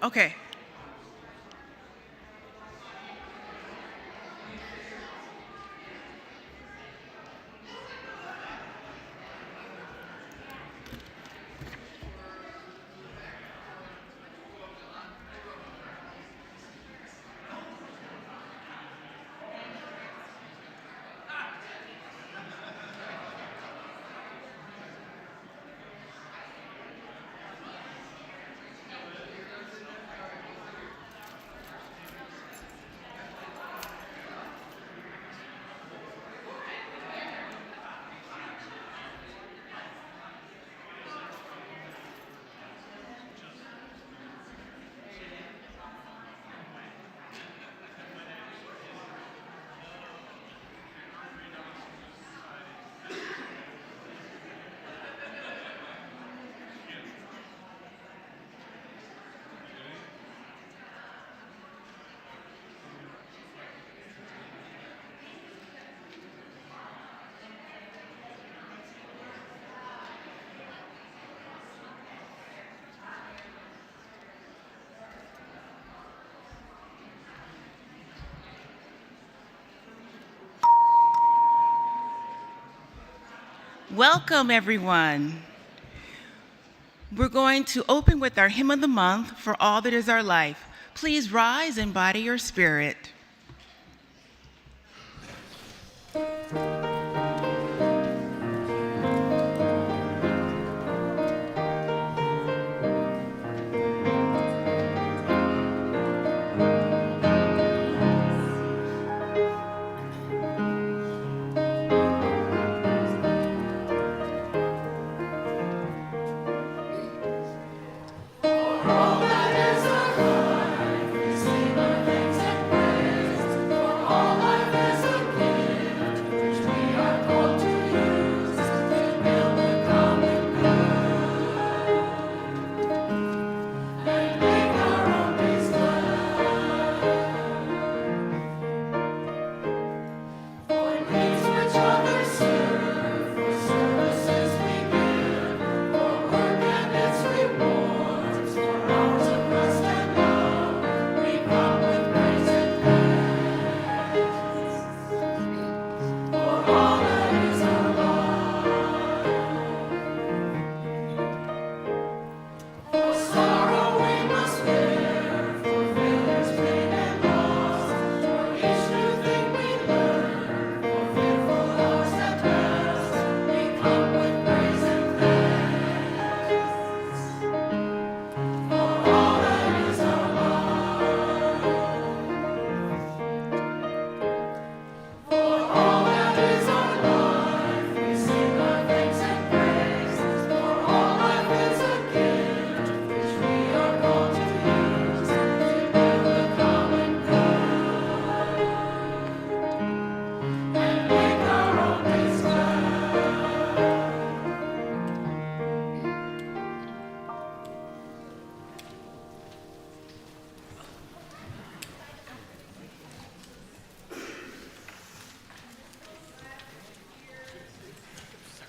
Okay. Welcome, everyone. We're going to open with our hymn of the month, For All That Is Our Life. Please rise and embody your spirit.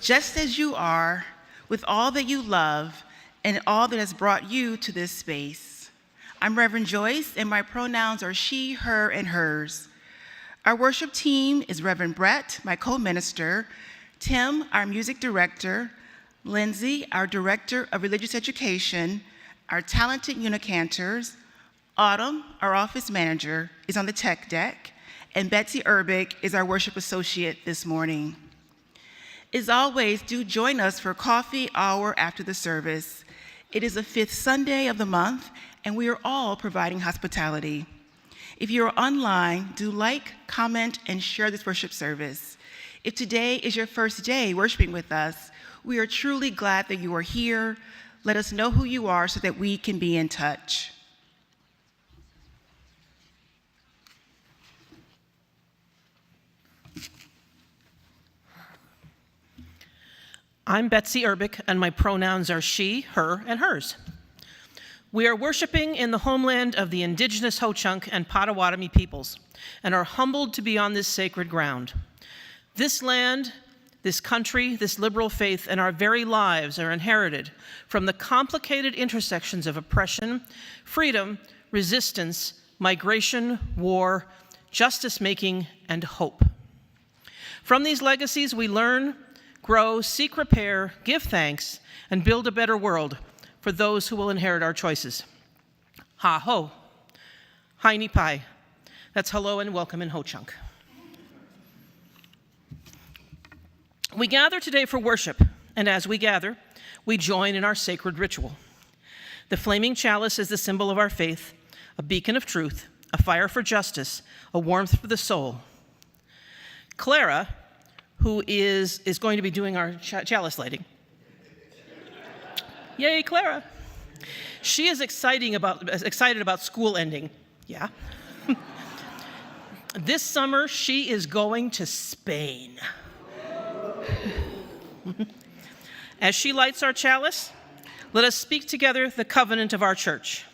Just as you are, with all that you love and all that has brought you to this space. I'm Reverend Joyce, and my pronouns are she, her, and hers. Our worship team is Reverend Brett, my co-minister, Tim, our music director, Lindsay, our director of religious education, our talented unicantors, Autumn, our office manager, is on the tech deck, and Betsy Urbick is our worship associate this morning. As always, do join us for coffee hour after the service. It is the 5th Sunday of the month, and we are all providing hospitality. If you are online, do like, comment, and share this worship service. If today is your first day worshiping with us, we are truly glad that you are here. Let us know who you are so that we can be in touch. I'm Betsy Urbick, and my pronouns are she, her, and hers. We are worshiping in the homeland of the indigenous Ho-Chunk and Potawatomi peoples, and are humbled to be on this sacred ground. This land This country, this liberal faith, and our very lives are inherited from the complicated intersections of oppression, freedom, resistance, migration, war, justice-making, and hope. From these legacies, we learn, grow, seek repair, give thanks, and build a better world for those who will inherit our choices. Ha-ho, Heini Pai. That's hello and welcome in Ho-Chunk. We gather today for worship, and as we gather, we join in our sacred ritual. The flaming chalice is the symbol of our faith, a beacon of truth, a fire for justice, a warmth for the soul. Clara, who is going to be doing our chalice lighting. Yay, Clara. She is excited about school ending. Yeah. This summer, she is going to Spain. As she lights our chalice, let us speak together the covenant of our church.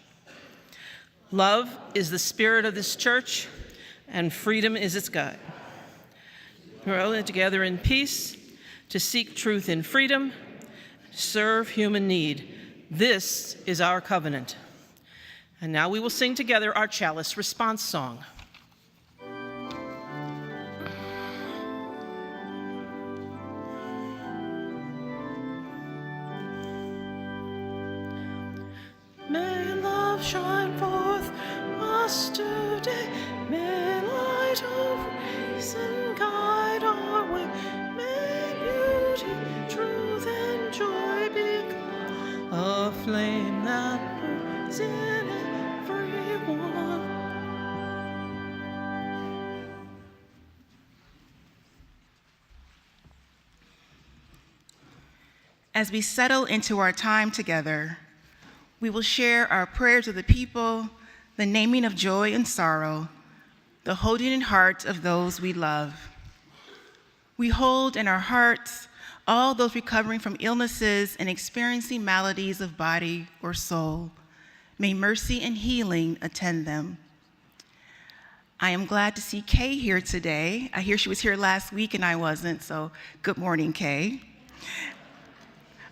Love is the spirit of this church, and freedom is its guide. We're all together in peace to seek truth in freedom, serve human need. This is our covenant. And now we will sing together our chalice response song. May love shine forth us today. May light of reason guide our way. May beauty, truth, and joy become a flame that burns in everyone. As we settle into our time together, we will share our prayers of the people, the naming of joy and sorrow, the holding in heart of those we love. We hold in our hearts all those recovering from illnesses and experiencing maladies of body or soul. May mercy and healing attend them. I am glad to see Kay here today. I hear she was here last week and I wasn't, so good morning, Kay.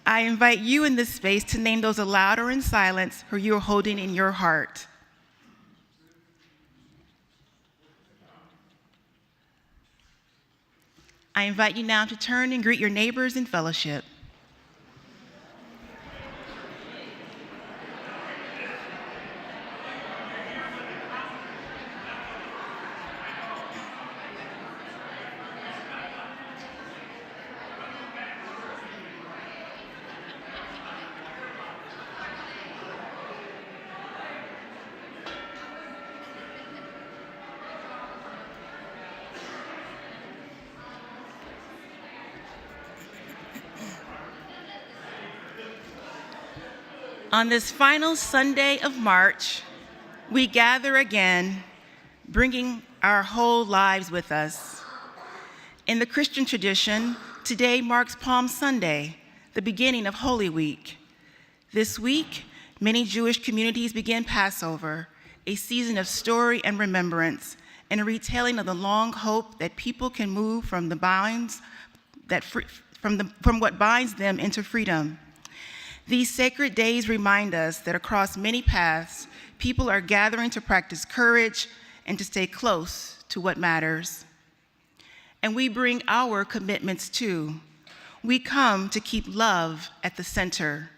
I invite you in this space to name those aloud or in silence who you are holding in your heart. I invite you now to turn and greet your neighbors in fellowship. On this final Sunday of March, we gather again, bringing our whole lives with us. In the Christian tradition, today marks Palm Sunday, the beginning of Holy Week. This week, many Jewish communities begin Passover, a season of story and remembrance, and a retelling of the long hope that people can move from what binds them into freedom. These sacred days remind us that across many paths, people are gathering to practice courage and to stay close to what matters. And we bring our commitments too. We come to keep love at the center,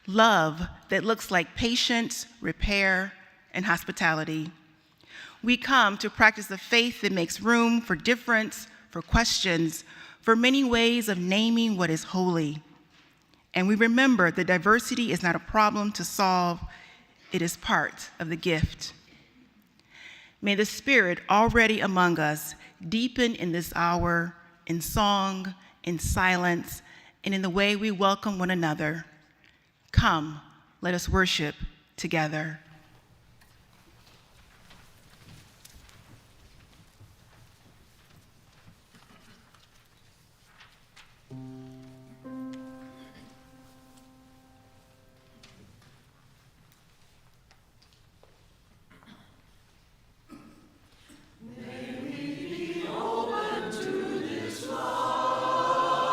love that looks like patience, repair, and hospitality. We come to practice the faith that makes room for difference, for questions, for many ways of naming what is holy. And we remember that diversity is not a problem to solve, it is part of the gift. May the Spirit already among us deepen in this hour, in song, in silence, and in the way we welcome one another. Come, let us worship together. May we be open to this love.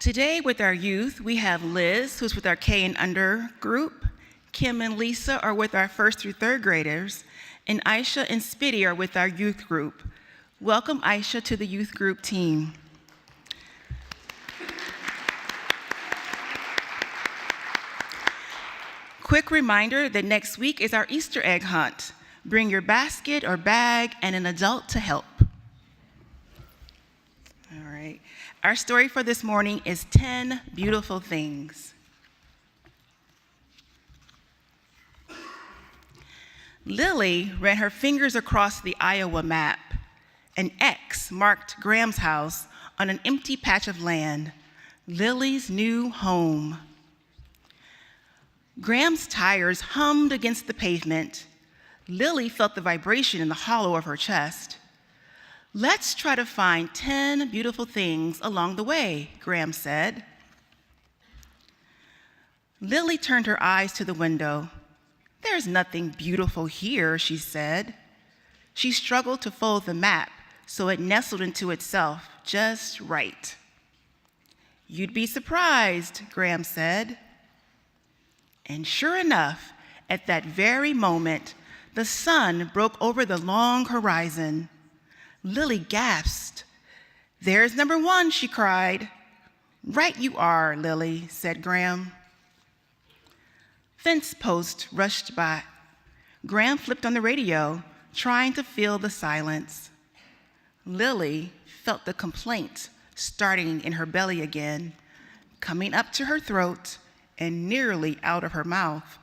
Today with our youth, we have Liz, who's with our K and under group. Kim and Lisa are with our 1st through 3rd graders, and Aisha and Spitty are with our youth group. Welcome Aisha to the youth group team. Quick reminder that next week is our Easter egg hunt. Bring your basket or bag and an adult to help. All right. Our story for this morning is 10 Beautiful Things. Lily ran her fingers across the Iowa map. An X marked Graham's house on an empty patch of land, Lily's new home. Graham's tires hummed against the pavement. Lily felt the vibration in the hollow of her chest. Let's try to find 10 beautiful things along the way, Graham said. Lily turned her eyes to the window. There's nothing beautiful here, she said. She struggled to fold the map so it nestled into itself just right. You'd be surprised, Graham said. And sure enough, at that very moment, the sun broke over the long horizon. Lily gasped. There's number 1, she cried. Right you are, Lily, said Graham. Fence post rushed by. Graham flipped on the radio, trying to fill the silence. Lily felt the complaint starting in her belly again, coming up to her throat and nearly out of her mouth.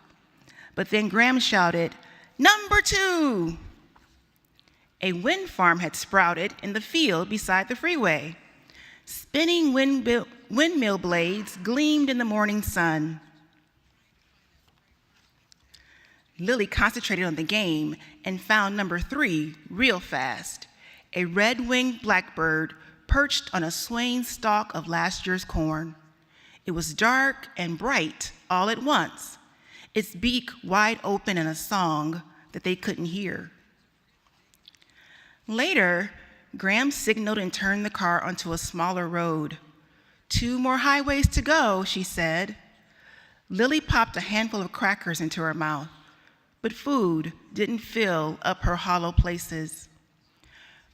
But then Graham shouted, Number 2! A wind farm had sprouted in the field beside the freeway. Spinning windmill blades gleamed in the morning sun. Lily concentrated on the game and found number 3 real fast, a red-winged blackbird perched on a swaying stalk of last year's corn. It was dark and bright all at once, its beak wide open in a song that they couldn't hear. Later, Graham signaled and turned the car onto a smaller road. 2 more highways to go, she said. Lily popped a handful of crackers into her mouth, but food didn't fill up her hollow places.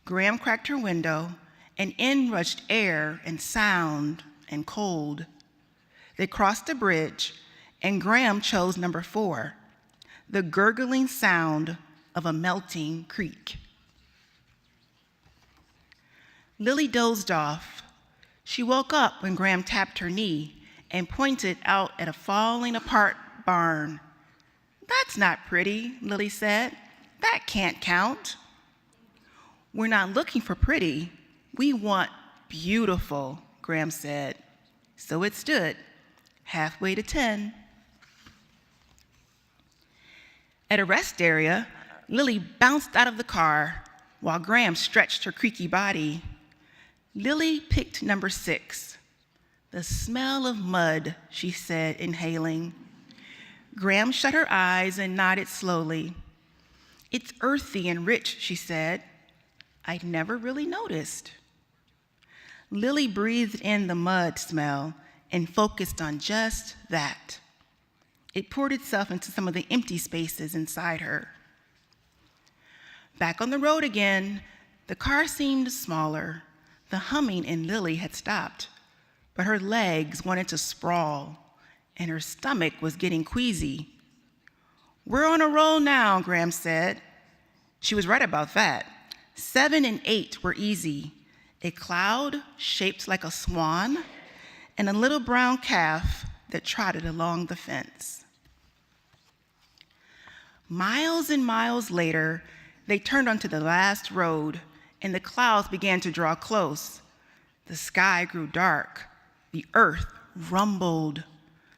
Graham cracked her window, and in rushed air and sound and cold. They crossed a bridge, and Graham chose number 4, the gurgling sound of a melting creek. Lily dozed off. She woke up when Graham tapped her knee and pointed out at a falling apart barn. That's not pretty, Lily said. That can't count. We're not looking for pretty. We want beautiful, Graham said. So it stood, halfway to 10. At a rest area, Lily bounced out of the car while Graham stretched her creaky body. Lily picked number 6. The smell of mud, she said, inhaling. Graham shut her eyes and nodded slowly. It's earthy and rich, she said. I'd never really noticed. Lily breathed in the mud smell and focused on just that. It poured itself into some of the empty spaces inside her. Back on the road again, the car seemed smaller. The humming in Lily had stopped, but her legs wanted to sprawl, and her stomach was getting queasy. We're on a roll now, Graham said. She was right about that. 7 and 8 were easy. A cloud shaped like a swan, and a little brown calf that trotted along the fence. Miles and miles later, they turned onto the last road, and the clouds began to draw close. The sky grew dark. The earth rumbled.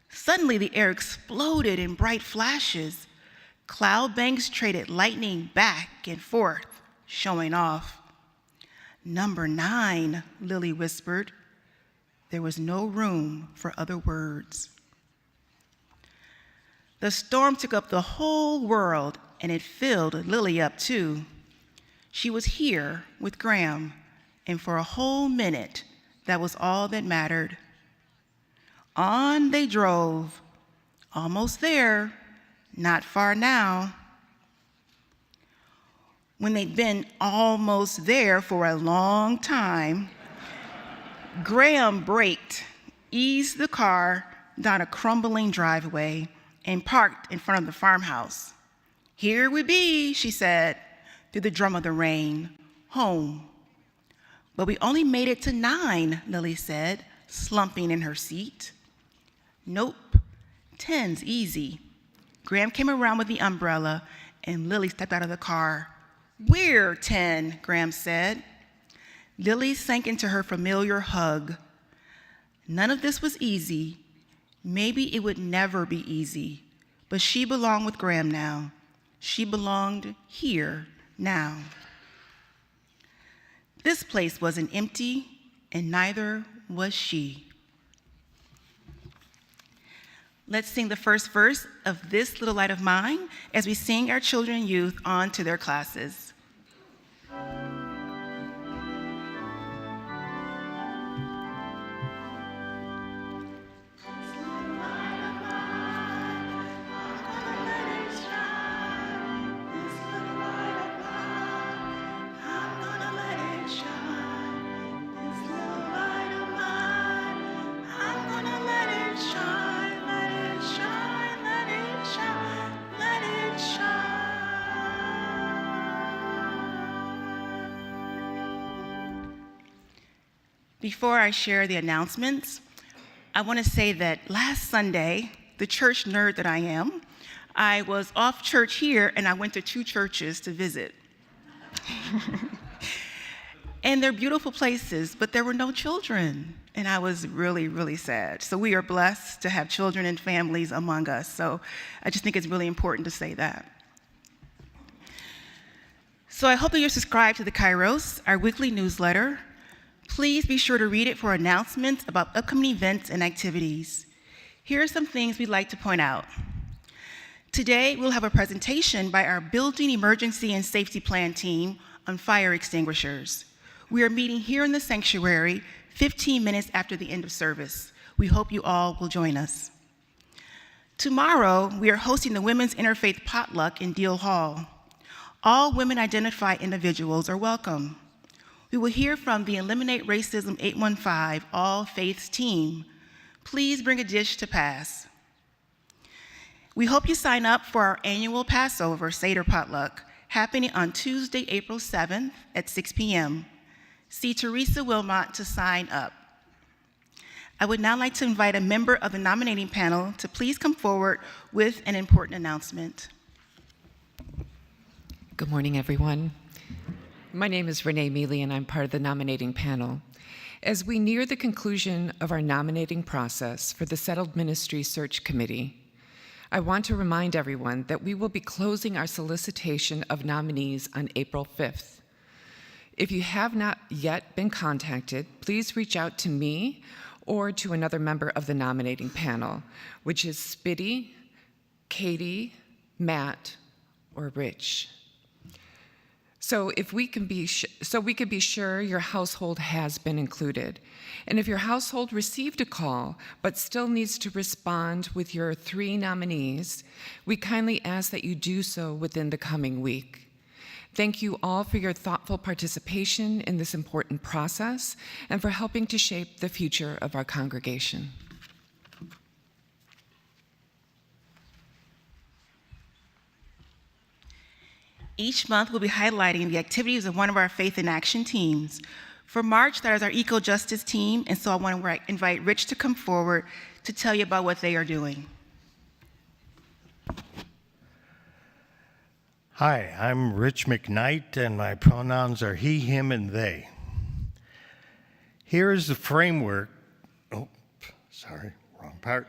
Suddenly, the air exploded in bright flashes. Cloud banks traded lightning back and forth, showing off. Number 9, Lily whispered. There was no room for other words. The storm took up the whole world, and it filled Lily up too. She was here with Graham, and for a whole minute, that was all that mattered. On they drove. Almost there, not far now. When they'd been almost there for a long time, Graham braked, eased the car down a crumbling driveway, and parked in front of the farmhouse. "Here we be," she said, through the drum of the rain. "Home." "But we only made it to 9, Lily said, slumping in her seat. "Nope, 10's easy." Graham came around with the umbrella, and Lily stepped out of the car. "We're 10, Graham said. Lily sank into her familiar hug. None of this was easy. Maybe it would never be easy, but she belonged with Graham now. She belonged here now. This place wasn't empty, and neither was she. Let's sing the first verse of This Little Light of Mine as we sing our children and youth on to their classes. Before I share the announcements, I want to say that last Sunday, the church nerd that I am, I was off church here and I went to 2 churches to visit. And they're beautiful places, but there were no children. And I was really, really sad. So we are blessed to have children and families among us. So I just think it's really important to say that. So I hope that you're subscribed to the Kairos, our weekly newsletter. Please be sure to read it for announcements about upcoming events and activities. Here are some things we'd like to point out. Today, we'll have a presentation by our Building Emergency and Safety Plan team on fire extinguishers. We are meeting here in the sanctuary 15 minutes after the end of service. We hope you all will join us. Tomorrow, we are hosting the Women's Interfaith Potluck in Deal Hall. All women-identified individuals are welcome. We will hear from the Eliminate Racism 815 All Faiths team. Please bring a dish to pass. We hope you sign up for our annual Passover Seder Potluck, happening on Tuesday, April 7th at 6 p.m. See Teresa Wilmot to sign up. I would now like to invite a member of the nominating panel to please come forward with an important announcement. Good morning, everyone. My name is Renee Mealy, and I'm part of the nominating panel. As we near the conclusion of our nominating process for the Settled Ministry Search Committee, I want to remind everyone that we will be closing our solicitation of nominees on April 5th. If you have not yet been contacted, please reach out to me or to another member of the nominating panel, which is Spitty, Katie, Matt, or Rich. So we can be sure your household has been included. And if your household received a call but still needs to respond with your 3 nominees, we kindly ask that you do so within the coming week. Thank you all for your thoughtful participation in this important process and for helping to shape the future of our congregation. Each month, we'll be highlighting the activities of one of our Faith in Action teams. For March, that is our Eco Justice team, and so I want to invite Rich to come forward to tell you about what they are doing. Hi, I'm Rich McKnight, and my pronouns are he, him, and they. Here is the framework. Oh, sorry, wrong part.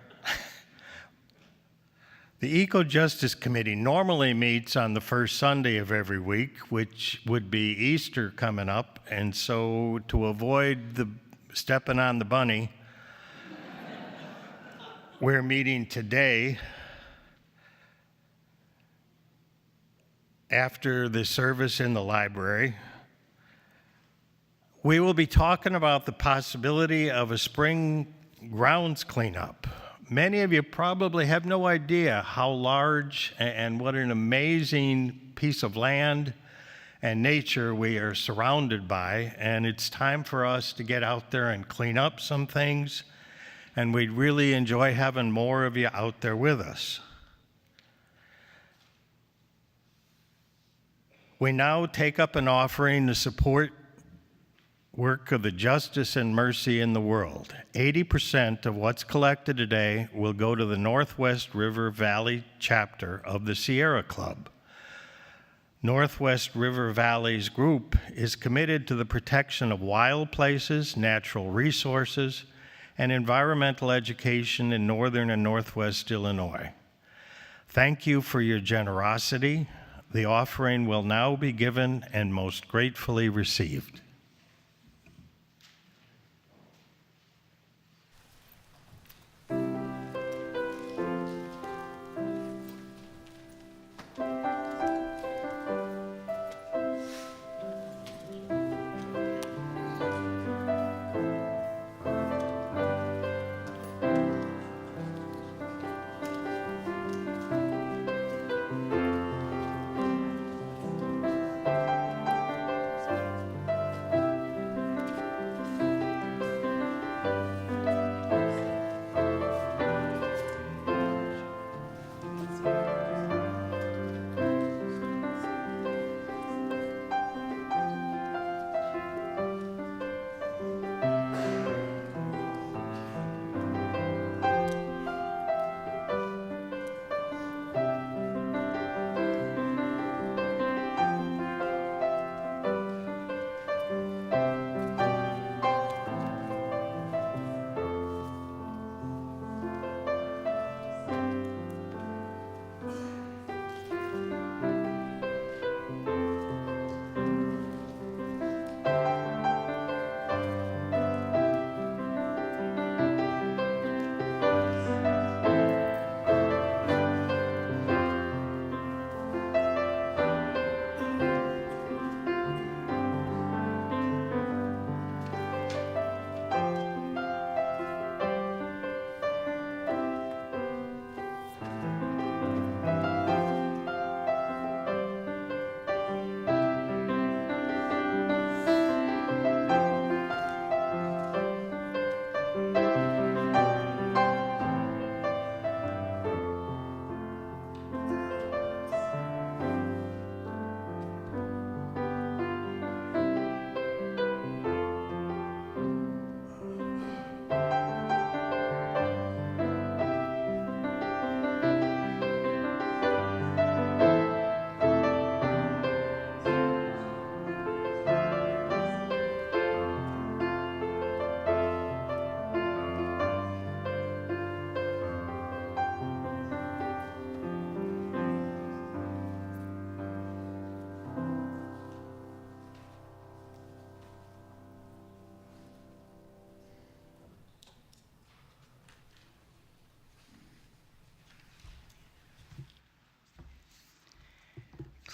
The Eco Justice Committee normally meets on the first Sunday of every week, which would be Easter coming up, and so to avoid the stepping on the bunny, we're meeting today after the service in the library. We will be talking about the possibility of a spring grounds cleanup. Many of you probably have no idea how large and what an amazing piece of land and nature we are surrounded by, and it's time for us to get out there and clean up some things, and we'd really enjoy having more of you out there with us. We now take up an offering to support work of the justice and mercy in the world. 80% of what's collected today will go to the Northwest River Valley chapter of the Sierra Club. Northwest River Valley's group is committed to the protection of wild places, natural resources, and environmental education in northern and northwest Illinois. Thank you for your generosity. The offering will now be given and most gratefully received.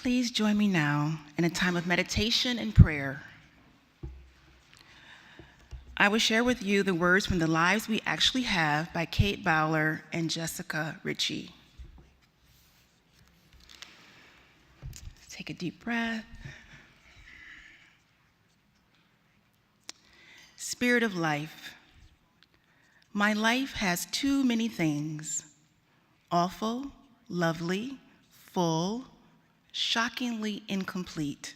Please join me now in a time of meditation and prayer. I will share with you the words from The Lives We Actually Have by Kate Bowler and Jessica Ritchie. Take a deep breath. Spirit of life, my life has too many things: awful, lovely, full, shockingly incomplete.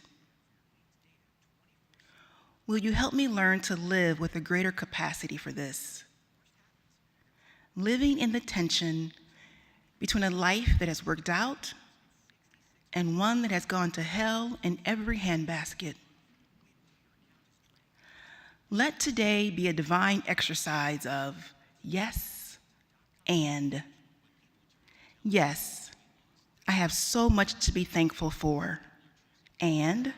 Will you help me learn to live with a greater capacity for this? Living in the tension between a life that has worked out and one that has gone to hell in every handbasket. Let today be a divine exercise of yes and. Yes, I have so much to be thankful for, and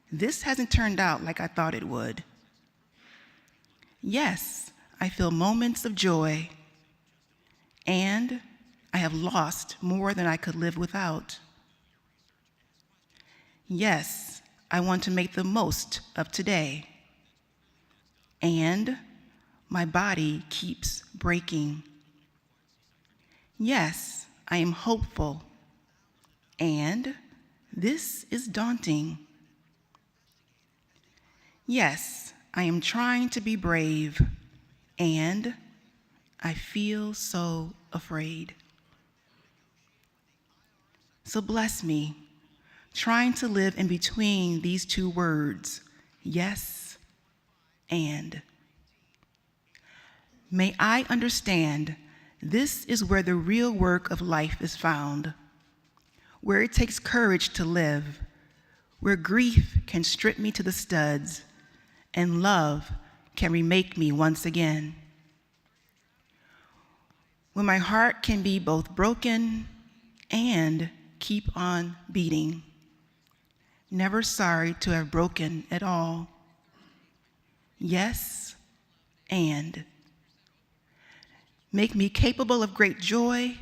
this hasn't turned out like I thought it would. Yes, I feel moments of joy, and I have lost more than I could live without. Yes, I want to make the most of today, and My body keeps breaking. Yes, I am hopeful, and this is daunting. Yes, I am trying to be brave, and I feel so afraid. So bless me, trying to live in between these two words, yes and. May I understand this is where the real work of life is found, where it takes courage to live, where grief can strip me to the studs, and love can remake me once again. When my heart can be both broken and keep on beating. Never sorry to have broken at all. Yes, and. Make me capable of great joy,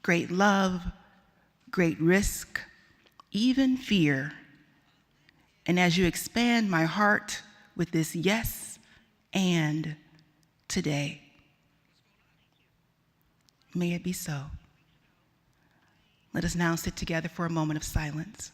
great love, great risk, even fear. And as you expand my heart with this yes and today, may it be so. Let us now sit together for a moment of silence.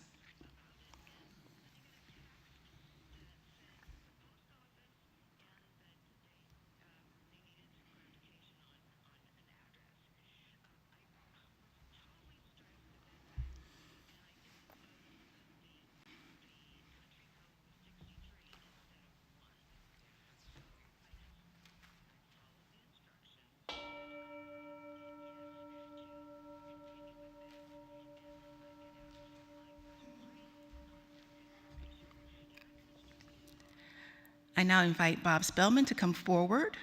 I now invite Bob Spellman to come forward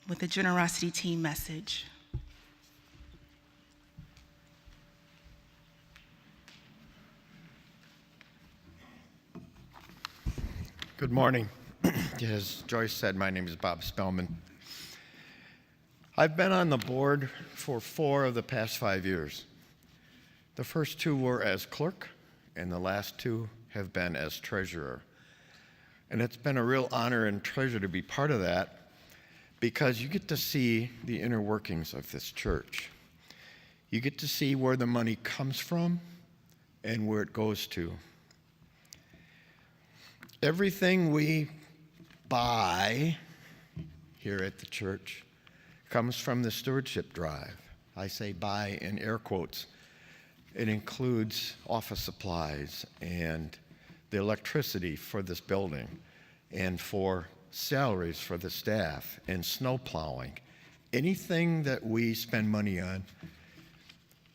with a generosity team message. Good morning. As Joyce said, my name is Bob Spellman. I've been on the board for 4 of the past 5 years. The first 2 were as clerk, and the last 2 have been as treasurer. And it's been a real honor and treasure to be part of that, because you get to see the inner workings of this church. You get to see where the money comes from and where it goes to. Everything we buy here at the church comes from the stewardship drive. I say buy in air quotes. It includes office supplies and the electricity for this building and for salaries for the staff and snow plowing. Anything that we spend money on,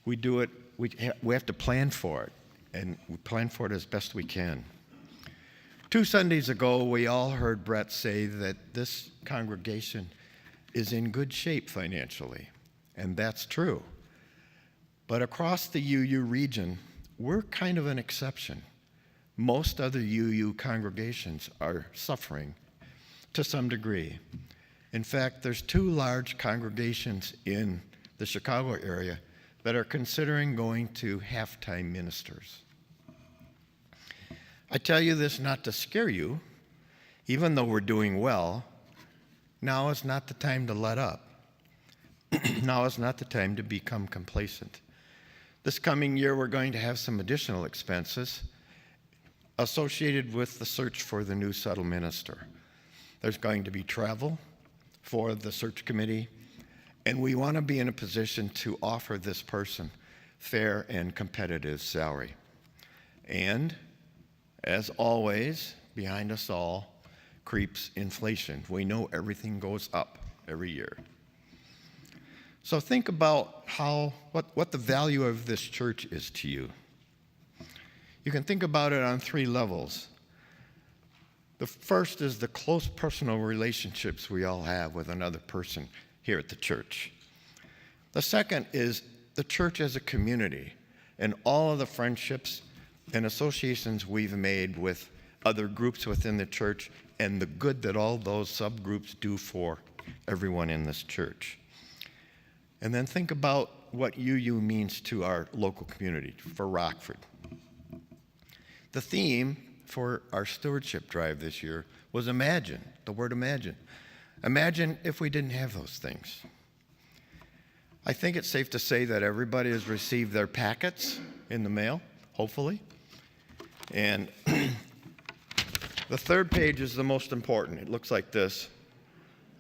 we do it, we have to plan for it, and we plan for it as best we can. 2 Sundays ago, we all heard Brett say that this congregation is in good shape financially, and that's true. But across the UU region, we're kind of an exception. Most other UU congregations are suffering to some degree. In fact, there's 2 large congregations in the Chicago area that are considering going to half-time ministers. I tell you this not to scare you. Even though we're doing well, now is not the time to let up. Now is not the time to become complacent. This coming year, we're going to have some additional expenses associated with the search for the new subtle minister. There's going to be travel for the search committee, and we want to be in a position to offer this person fair and competitive salary. And as always, behind us all creeps inflation. We know everything goes up every year. So think about what the value of this church is to you. You can think about it on 3 levels. The first is the close personal relationships we all have with another person here at the church. The second is the church as a community and all of the friendships and associations we've made with other groups within the church and the good that all those subgroups do for everyone in this church. And then think about what UU means to our local community, for Rockford. The theme for our stewardship drive this year was imagine, the word imagine. Imagine if we didn't have those things. I think it's safe to say that everybody has received their packets in the mail, hopefully. And the third page is the most important. It looks like this.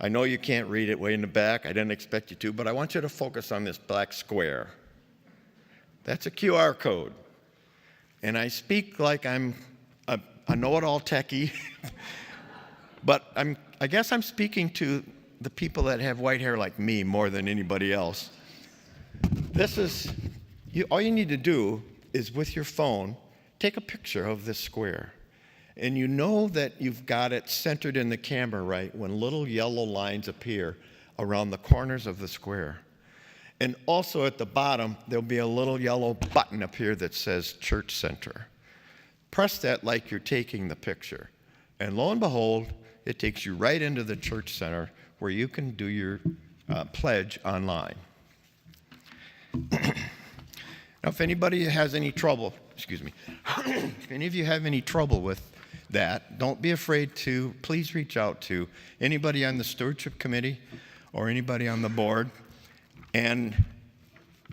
I know you can't read it way in the back. I didn't expect you to, but I want you to focus on this black square. That's a QR code. And I speak like I'm a know-it-all techie, but I guess I'm speaking to the people that have white hair like me more than anybody else. This is, all you need to do is with your phone, take a picture of this square. And you know that you've got it centered in the camera right when little yellow lines appear around the corners of the square. And also at the bottom, there'll be a little yellow button up here that says Church Center. Press that like you're taking the picture. And lo and behold, it takes you right into the Church Center where you can do your pledge online. Now, if anybody has any trouble, if any of you have any trouble with that, don't be afraid to please reach out to anybody on the stewardship committee or anybody on the board. And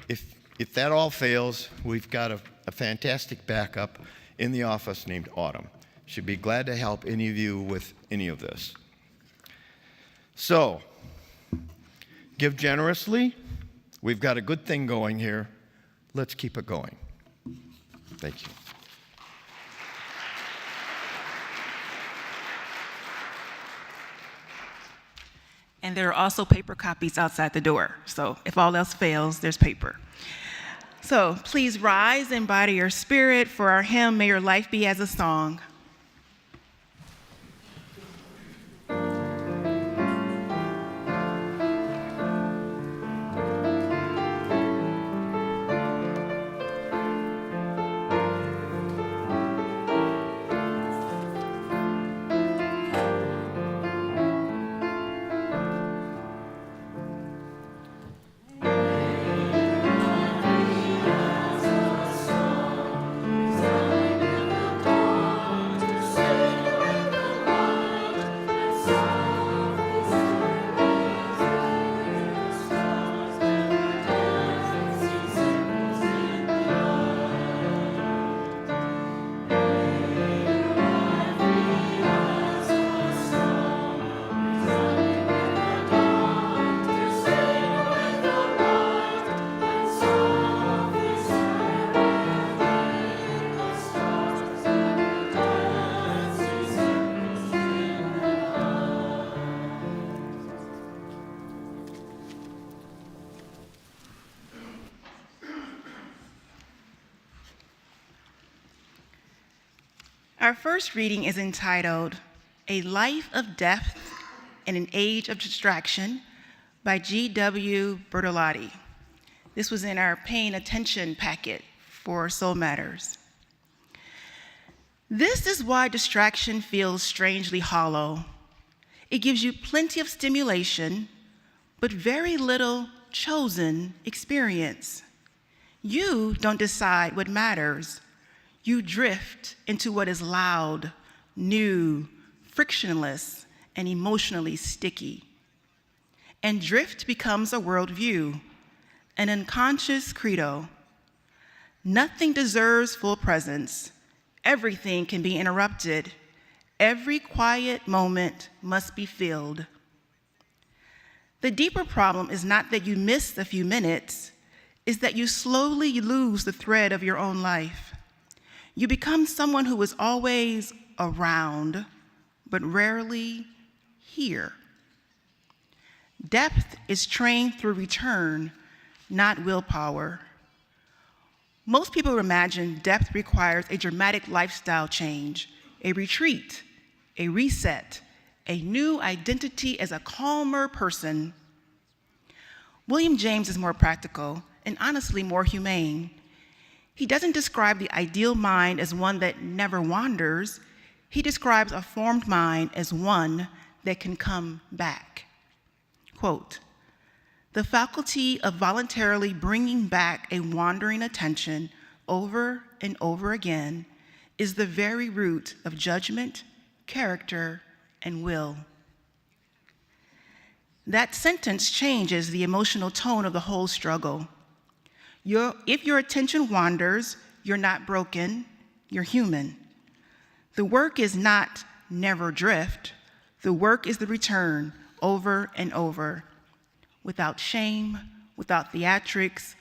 if that all fails, we've got a fantastic backup in the office named Autumn. She'd be glad to help any of you with any of this. So, give generously. We've got a good thing going here. Let's keep it going. Thank you. And there are also paper copies outside the door. So if all else fails, there's paper. So please rise and bow to your spirit for our hymn, May Your Life Be as a Song. Our first reading is entitled, A Life of Depth in an Age of Distraction by G.W. Bertolotti. This was in our Paying Attention packet for Soul Matters. This is why distraction feels strangely hollow. It gives you plenty of stimulation, but very little chosen experience. You don't decide what matters. You drift into what is loud, new, frictionless, and emotionally sticky. And drift becomes a worldview, an unconscious credo. Nothing deserves full presence. Everything can be interrupted. Every quiet moment must be filled. The deeper problem is not that you miss a few minutes, it's that you slowly lose the thread of your own life. You become someone who is always around, but rarely here. Depth is trained through return, not willpower. Most people imagine depth requires a dramatic lifestyle change, a retreat, a reset, a new identity as a calmer person. William James is more practical and honestly more humane. He doesn't describe the ideal mind as one that never wanders. He describes a formed mind as one that can come back. Quote, the faculty of voluntarily bringing back a wandering attention over and over again is the very root of judgment, character, and will. That sentence changes the emotional tone of the whole struggle. If your attention wanders, you're not broken, you're human. The work is not never drift. The work is the return over and over, without shame, without theatrics,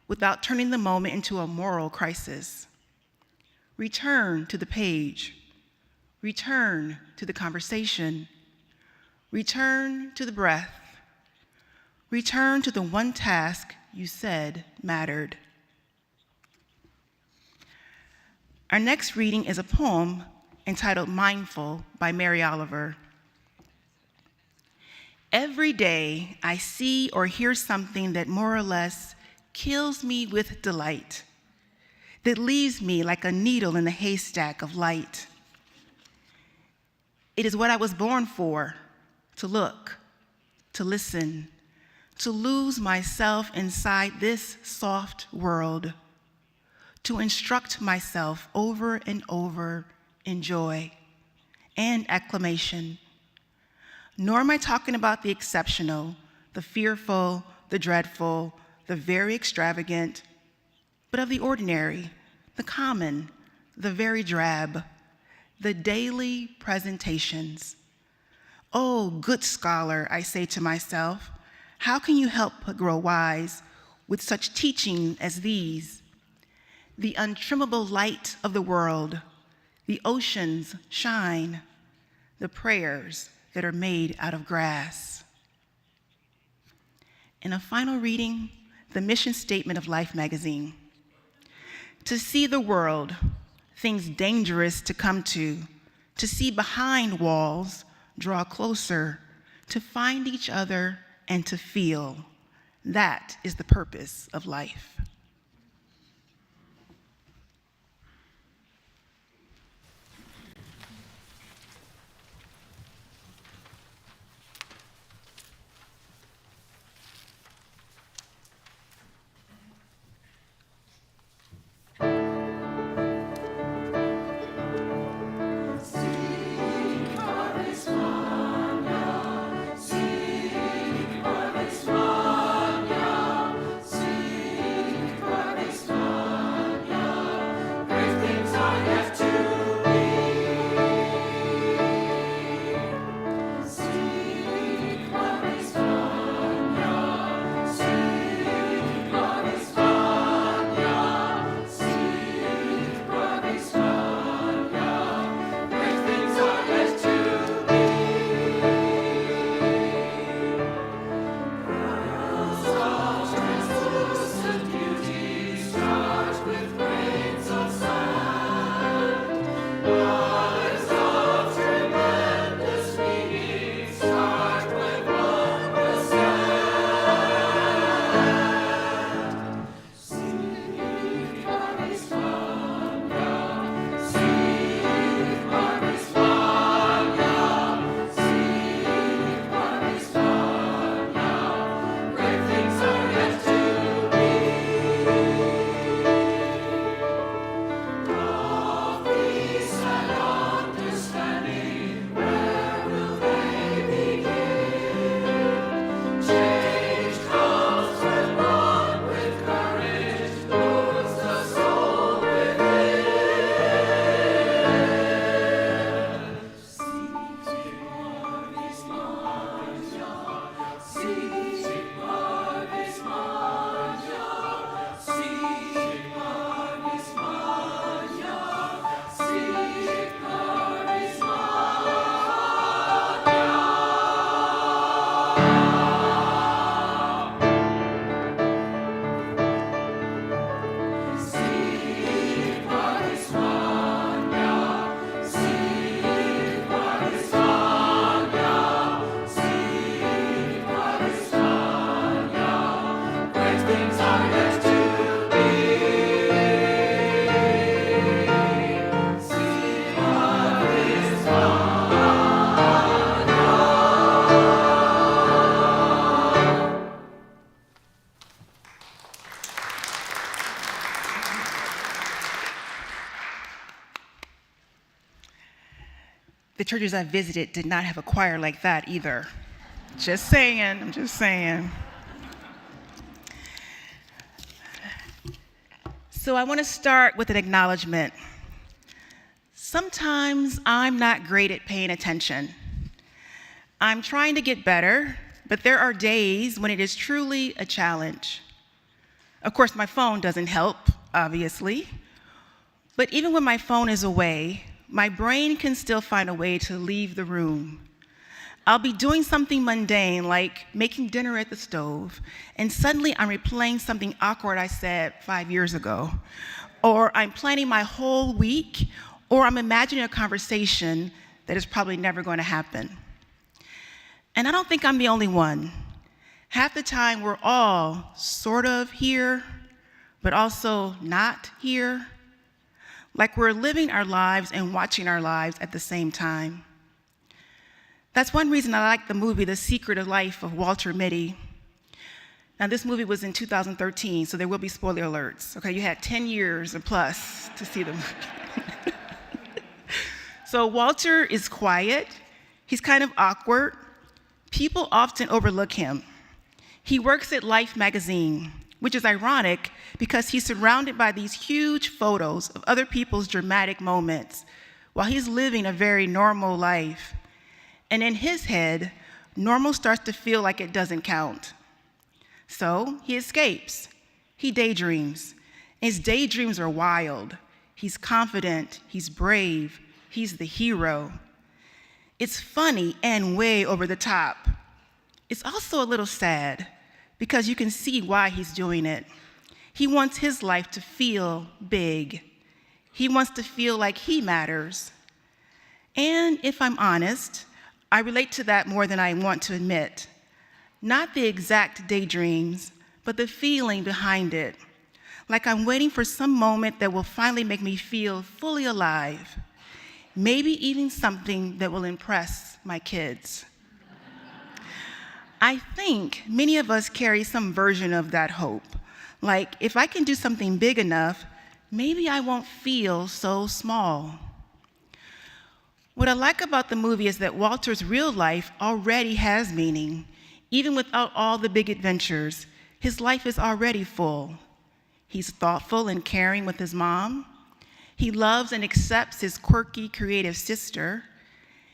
without turning the moment into a moral crisis. Return to the page. Return to the conversation. Return to the breath. Return to the one task you said mattered. Our next reading is a poem entitled Mindful by Mary Oliver. Every day I see or hear something that more or less kills me with delight, that leaves me like a needle in the haystack of light. It is what I was born for, to look, to listen, to lose myself inside this soft world, to instruct myself over and over in joy and acclamation. Nor am I talking about the exceptional, the fearful, the dreadful, the very extravagant, but of the ordinary, the common, the very drab, the daily presentations. Oh, good scholar, I say to myself, how can you help but grow wise with such teaching as these? The untrimmable light of the world, the oceans shine, the prayers that are made out of grass. In a final reading, the mission statement of Life magazine. To see the world, things dangerous to come to see behind walls, draw closer, to find each other and to feel. That is the purpose of life. The churches I visited did not have a choir like that either. Just saying, I'm just saying. So I want to start with an acknowledgement. Sometimes I'm not great at paying attention. I'm trying to get better, but there are days when it is truly a challenge. Of course, my phone doesn't help, obviously. But even when my phone is away, my brain can still find a way to leave the room. I'll be doing something mundane, like making dinner at the stove, and suddenly I'm replaying something awkward I said 5 years ago. Or I'm planning my whole week, or I'm imagining a conversation that is probably never going to happen. And I don't think I'm the only one. Half the time, we're all sort of here, but also not here. Like we're living our lives and watching our lives at the same time. That's one reason I like the movie The Secret of Life of Walter Mitty. Now, this movie was in 2013, so there will be spoiler alerts. Okay, you had 10 years or plus to see the movie. So Walter is quiet. He's kind of awkward. People often overlook him. He works at Life magazine, which is ironic because he's surrounded by these huge photos of other people's dramatic moments while he's living a very normal life. And in his head, normal starts to feel like it doesn't count. So he escapes. He daydreams. His daydreams are wild. He's confident. He's brave. He's the hero. It's funny and way over the top. It's also a little sad because you can see why he's doing it. He wants his life to feel big. He wants to feel like he matters. And if I'm honest, I relate to that more than I want to admit. Not the exact daydreams, but the feeling behind it. Like I'm waiting for some moment that will finally make me feel fully alive. Maybe even something that will impress my kids. I think many of us carry some version of that hope. Like, if I can do something big enough, maybe I won't feel so small. What I like about the movie is that Walter's real life already has meaning. Even without all the big adventures, his life is already full. He's thoughtful and caring with his mom. He loves and accepts his quirky, creative sister.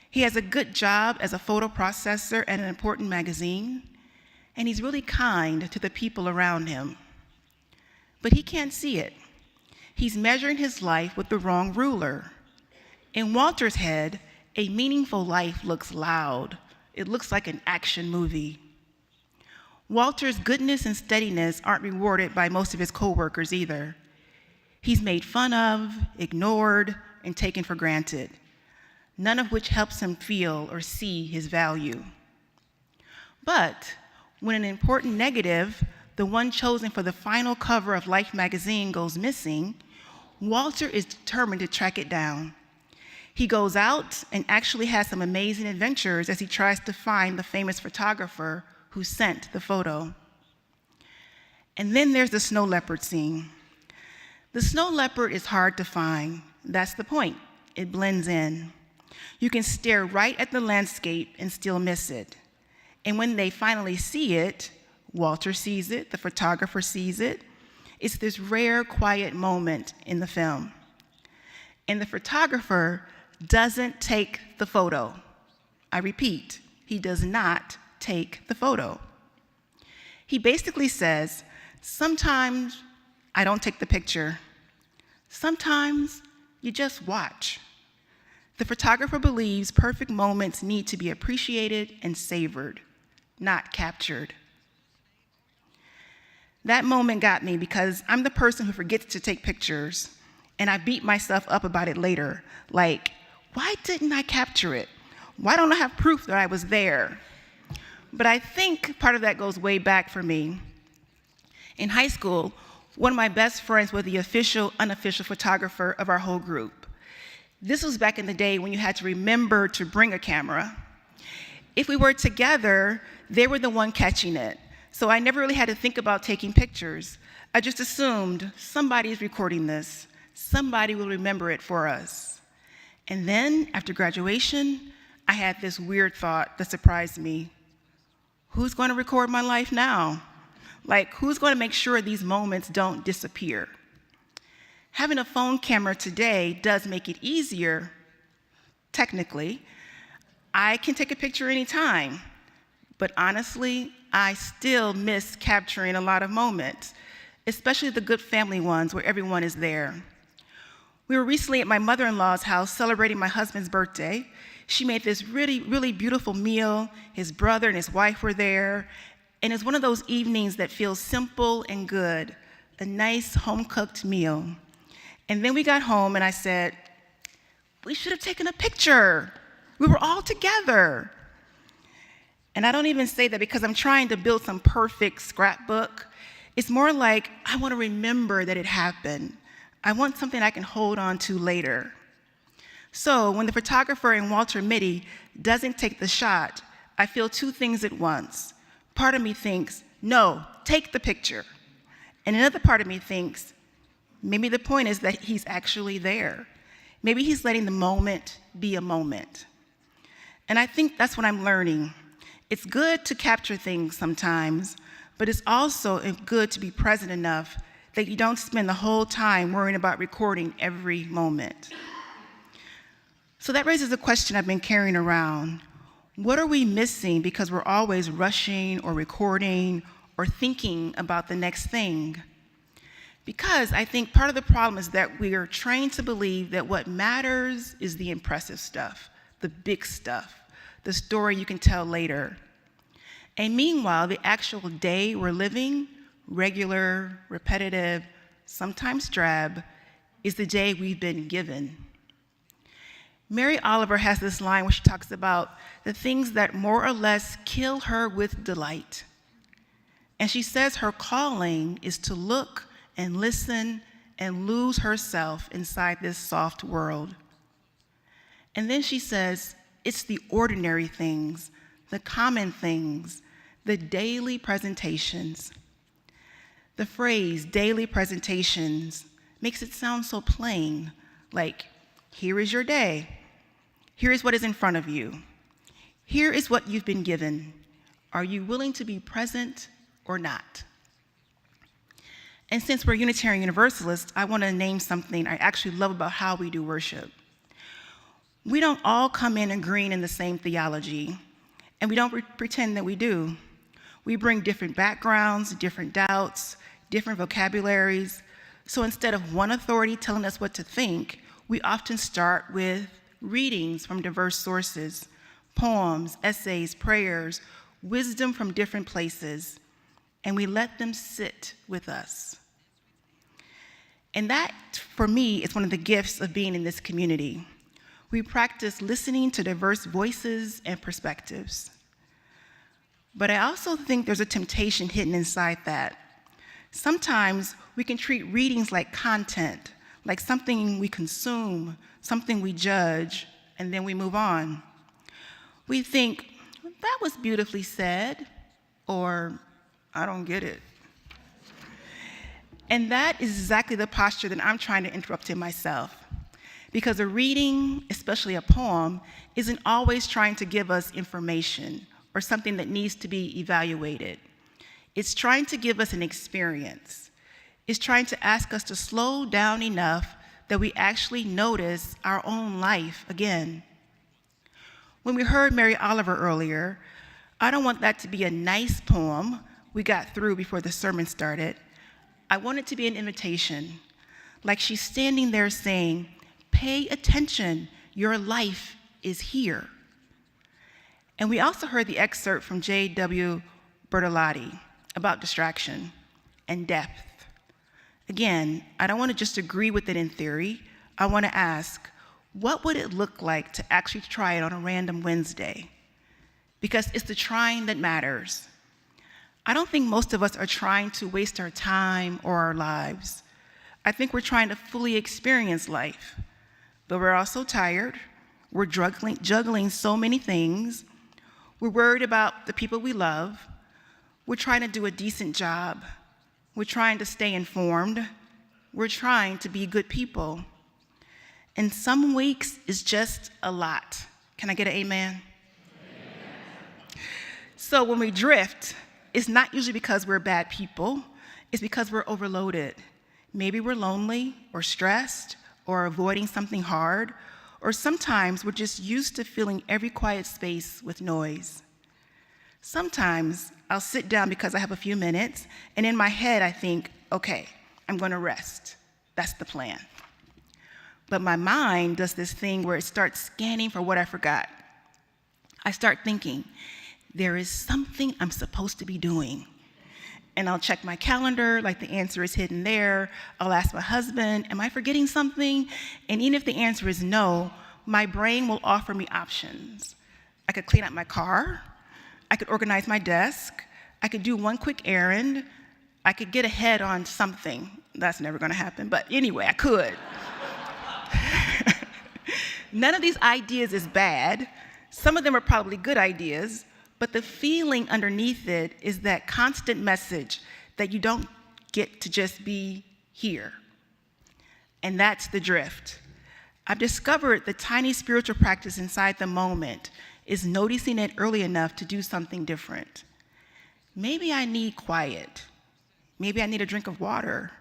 He has a good job as a photo processor at an important magazine. And he's really kind to the people around him. But he can't see it. He's measuring his life with the wrong ruler. In Walter's head, a meaningful life looks loud. It looks like an action movie. Walter's goodness and steadiness aren't rewarded by most of his coworkers either. He's made fun of, ignored, and taken for granted, none of which helps him feel or see his value. But when an important negative, the one chosen for the final cover of Life magazine, goes missing, Walter is determined to track it down. He goes out and actually has some amazing adventures as he tries to find the famous photographer who sent the photo. And then there's the snow leopard scene. The snow leopard is hard to find. That's the point. It blends in. You can stare right at the landscape and still miss it. And when they finally see it, Walter sees it, the photographer sees it. It's this rare, quiet moment in the film. And the photographer doesn't take the photo. I repeat, he does not take the photo. He basically says, sometimes I don't take the picture. Sometimes you just watch. The photographer believes perfect moments need to be appreciated and savored, not captured. That moment got me because I'm the person who forgets to take pictures, and I beat myself up about it later. Like, why didn't I capture it? Why don't I have proof that I was there? But I think part of that goes way back for me. In high school, one of my best friends was the official, unofficial photographer of our whole group. This was back in the day when you had to remember to bring a camera. If we were together, they were the one catching it. So I never really had to think about taking pictures. I just assumed somebody's recording this. Somebody will remember it for us. And then, after graduation, I had this weird thought that surprised me. who's going to record my life now? Like, who's going to make sure these moments don't disappear? Having a phone camera today does make it easier, technically. I can take a picture anytime, but honestly, I still miss capturing a lot of moments, especially the good family ones where everyone is there. We were recently at my mother-in-law's house celebrating my husband's birthday. She made this really, really beautiful meal. His brother and his wife were there, and it's one of those evenings that feels simple and good, a nice home-cooked meal. And then we got home and I said, we should have taken a picture. We were all together. And I don't even say that because I'm trying to build some perfect scrapbook. It's more like I want to remember that it happened. I want something I can hold on to later. So when the photographer in Walter Mitty doesn't take the shot, I feel two things at once. Part of me thinks, no, take the picture. And another part of me thinks, maybe the point is that he's actually there. Maybe he's letting the moment be a moment. And I think that's what I'm learning. It's good to capture things sometimes, but it's also good to be present enough that you don't spend the whole time worrying about recording every moment. So that raises a question I've been carrying around. What are we missing because we're always rushing or recording or thinking about the next thing? Because I think part of the problem is that we are trained to believe that what matters is the impressive stuff, the big stuff, the story you can tell later. And meanwhile, the actual day we're living, regular, repetitive, sometimes drab, is the day we've been given. Mary Oliver has this line where she talks about the things that more or less kill her with delight. And she says her calling is to look and listen and lose herself inside this soft world. And then she says, it's the ordinary things, the common things, the daily presentations. The phrase daily presentations makes it sound so plain, like, here is your day. Here is what is in front of you. Here is what you've been given. Are you willing to be present or not? And since we're Unitarian Universalists, I want to name something I actually love about how we do worship. We don't all come in agreeing in the same theology, and we don't pretend that we do. We bring different backgrounds, different doubts, different vocabularies. So instead of one authority telling us what to think, we often start with readings from diverse sources, poems, essays, prayers, wisdom from different places, and we let them sit with us. And that, for me, is one of the gifts of being in this community. We practice listening to diverse voices and perspectives. But I also think there's a temptation hidden inside that. Sometimes we can treat readings like content, like something we consume, something we judge, and then we move on. We think, that was beautifully said, or I don't get it. And that is exactly the posture that I'm trying to interrupt in myself. Because a reading, especially a poem, isn't always trying to give us information or something that needs to be evaluated. It's trying to give us an experience. It's trying to ask us to slow down enough that we actually notice our own life again. When we heard Mary Oliver earlier, I don't want that to be a nice poem we got through before the sermon started. I want it to be an invitation, like she's standing there saying, pay attention, your life is here. And we also heard the excerpt from J.W. Bertolotti about distraction and depth. Again, I don't want to just agree with it in theory. I want to ask, what would it look like to actually try it on a random Wednesday? Because it's the trying that matters. I don't think most of us are trying to waste our time or our lives. I think we're trying to fully experience life, but we're also tired. We're juggling so many things. We're worried about the people we love. We're trying to do a decent job. We're trying to stay informed. We're trying to be good people. And some weeks is just a lot. Can I get an amen? So when we drift, it's not usually because we're bad people, it's because we're overloaded. Maybe we're lonely or stressed or avoiding something hard, or sometimes we're just used to filling every quiet space with noise. Sometimes I'll sit down because I have a few minutes, and in my head I think, okay, I'm gonna rest. That's the plan. But my mind does this thing where it starts scanning for what I forgot. I start thinking, there is something I'm supposed to be doing. And I'll check my calendar, like the answer is hidden there. I'll ask my husband, am I forgetting something? And even if the answer is no, my brain will offer me options. I could clean out my car. I could organize my desk. I could do one quick errand. I could get ahead on something. That's never gonna happen, but anyway, I could. None of these ideas is bad. Some of them are probably good ideas, but the feeling underneath it is that constant message that you don't get to just be here. And that's the drift. I've discovered the tiny spiritual practice inside the moment is noticing it early enough to do something different. Maybe I need quiet. Maybe I need a drink of water.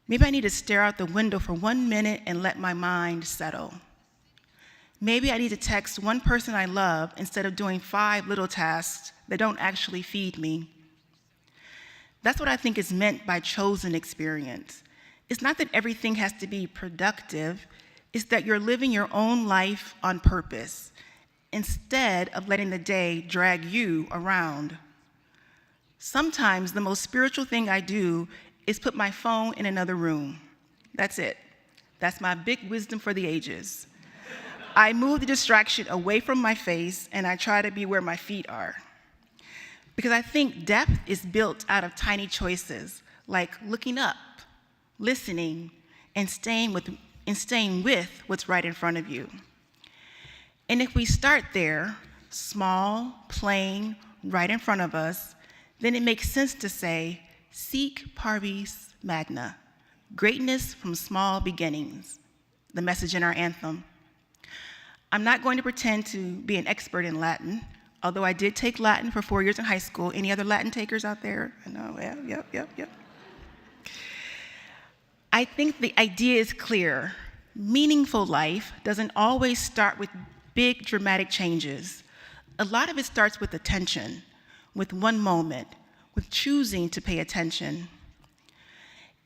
Maybe I need to stare out the window for 1 minute and let my mind settle. Maybe I need to text one person I love instead of doing 5 little tasks that don't actually feed me. That's what I think is meant by chosen experience. It's not that everything has to be productive, it's that you're living your own life on purpose instead of letting the day drag you around. Sometimes the most spiritual thing I do is put my phone in another room. That's it. That's my big wisdom for the ages. I move the distraction away from my face and I try to be where my feet are. Because I think depth is built out of tiny choices, like looking up, listening, and staying with what's right in front of you. And if we start there, small, plain, right in front of us, then it makes sense to say, seek parvis magna, greatness from small beginnings, the message in our anthem. I'm not going to pretend to be an expert in Latin, although I did take Latin for 4 years in high school. Any other Latin takers out there? I know, yep. I think the idea is clear. Meaningful life doesn't always start with big dramatic changes. A lot of it starts with attention, with one moment, with choosing to pay attention.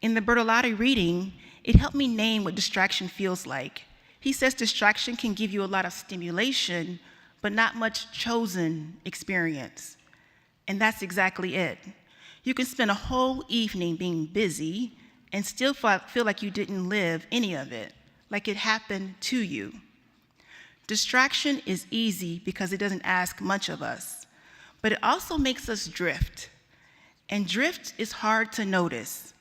In the Bertolotti reading, it helped me name what distraction feels like. He says distraction can give you a lot of stimulation, but not much chosen experience. And that's exactly it. You can spend a whole evening being busy and still feel like you didn't live any of it, like it happened to you. Distraction is easy because it doesn't ask much of us, but it also makes us drift. And drift is hard to notice.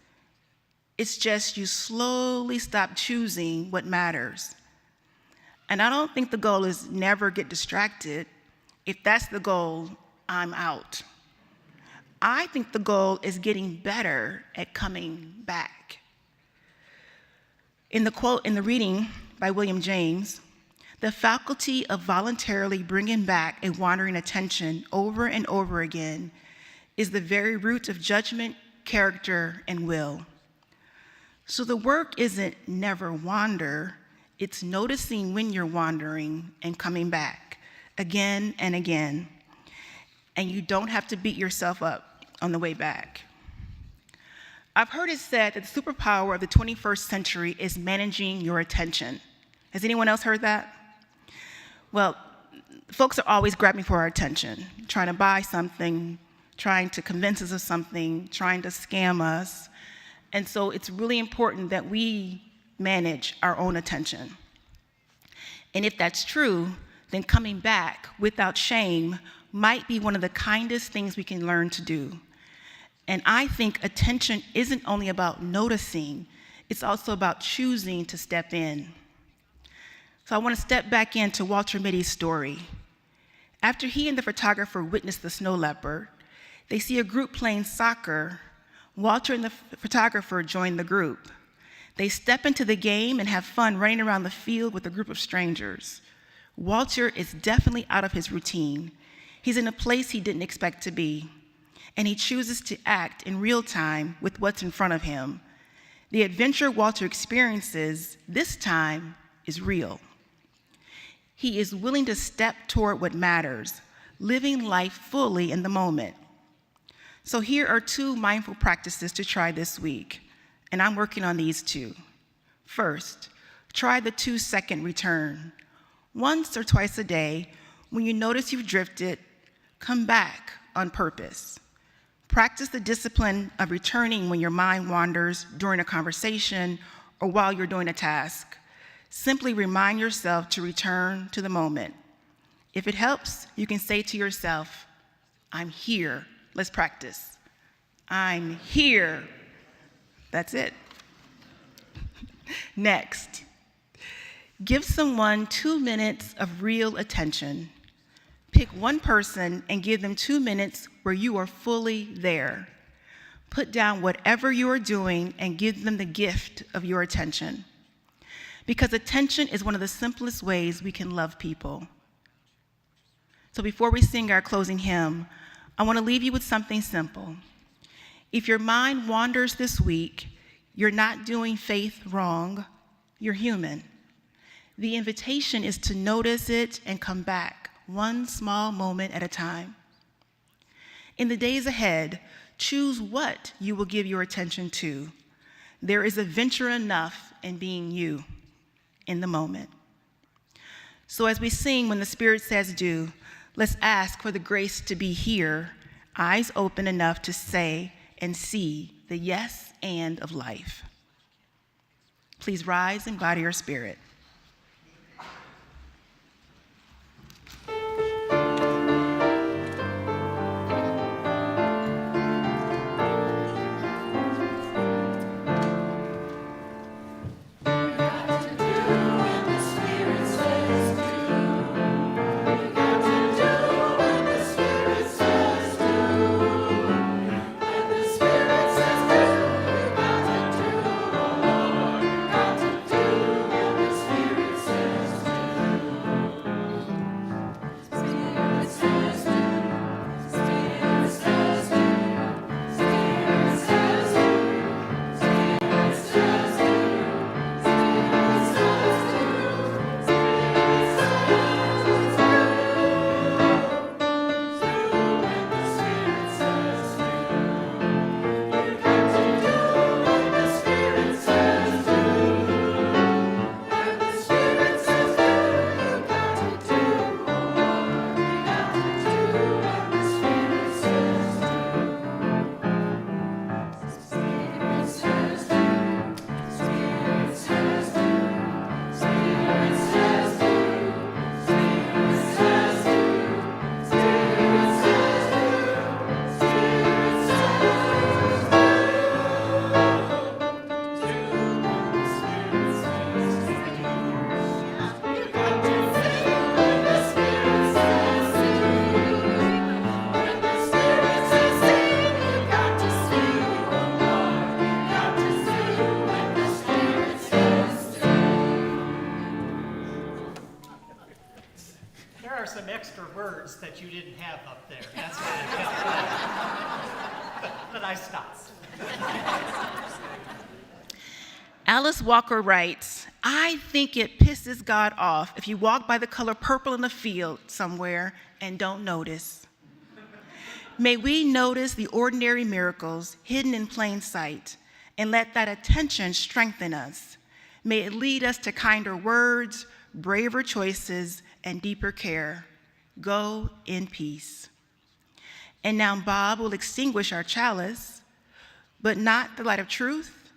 It's just you slowly stop choosing what matters. And I don't think the goal is never get distracted. If that's the goal, I'm out. I think the goal is getting better at coming back. In the quote in the reading by William James, the faculty of voluntarily bringing back a wandering attention over and over again is the very root of judgment, character, and will. So the work isn't never wander, it's noticing when you're wandering and coming back again and again. And you don't have to beat yourself up on the way back. I've heard it said that the superpower of the 21st century is managing your attention. Has anyone else heard that? Well, folks are always grabbing for our attention, trying to buy something, trying to convince us of something, trying to scam us. And so it's really important that we manage our own attention. And if that's true, then coming back without shame might be one of the kindest things we can learn to do. And I think attention isn't only about noticing, it's also about choosing to step in. So I want to step back into Walter Mitty's story. After he and the photographer witness the snow leopard, they see a group playing soccer. Walter and the photographer join the group. They step into the game and have fun running around the field with a group of strangers. Walter is definitely out of his routine. He's in a place he didn't expect to be, and he chooses to act in real time with what's in front of him. The adventure Walter experiences this time is real. He is willing to step toward what matters, living life fully in the moment. So here are 2 mindful practices to try this week, and I'm working on these too. First, try the 2-second return. Once or twice a day, when you notice you've drifted, come back on purpose. Practice the discipline of returning when your mind wanders during a conversation or while you're doing a task. Simply remind yourself to return to the moment. If it helps, you can say to yourself, I'm here. Let's practice. I'm here. That's it. Next, give someone 2 minutes of real attention. Pick one person and give them 2 minutes where you are fully there. Put down whatever you are doing and give them the gift of your attention. Because attention is one of the simplest ways we can love people. So before we sing our closing hymn, I want to leave you with something simple. If your mind wanders this week, you're not doing faith wrong, you're human. The invitation is to notice it and come back, one small moment at a time. In the days ahead, choose what you will give your attention to. There is adventure enough in being you in the moment. So as we sing When the Spirit Says Do, let's ask for the grace to be here, eyes open enough to say and see the yes and of life. Please rise and bow to your spirit. Some extra words that you didn't have up there. That's what but I stopped. Alice Walker writes, I think it pisses God off if you walk by the color purple in the field somewhere and don't notice. May we notice the ordinary miracles hidden in plain sight and let that attention strengthen us. May it lead us to kinder words, braver choices, and deeper care. Go in peace. And now Bob will extinguish our chalice, but not the light of truth,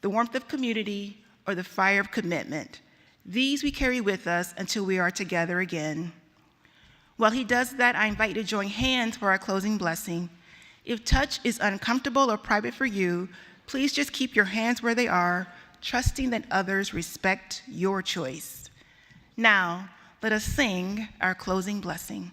the warmth of community, or the fire of commitment. These we carry with us until we are together again. While he does that, I invite you to join hands for our closing blessing. If touch is uncomfortable or private for you, please just keep your hands where they are, trusting that others respect your choice. Now, let us sing our closing blessing.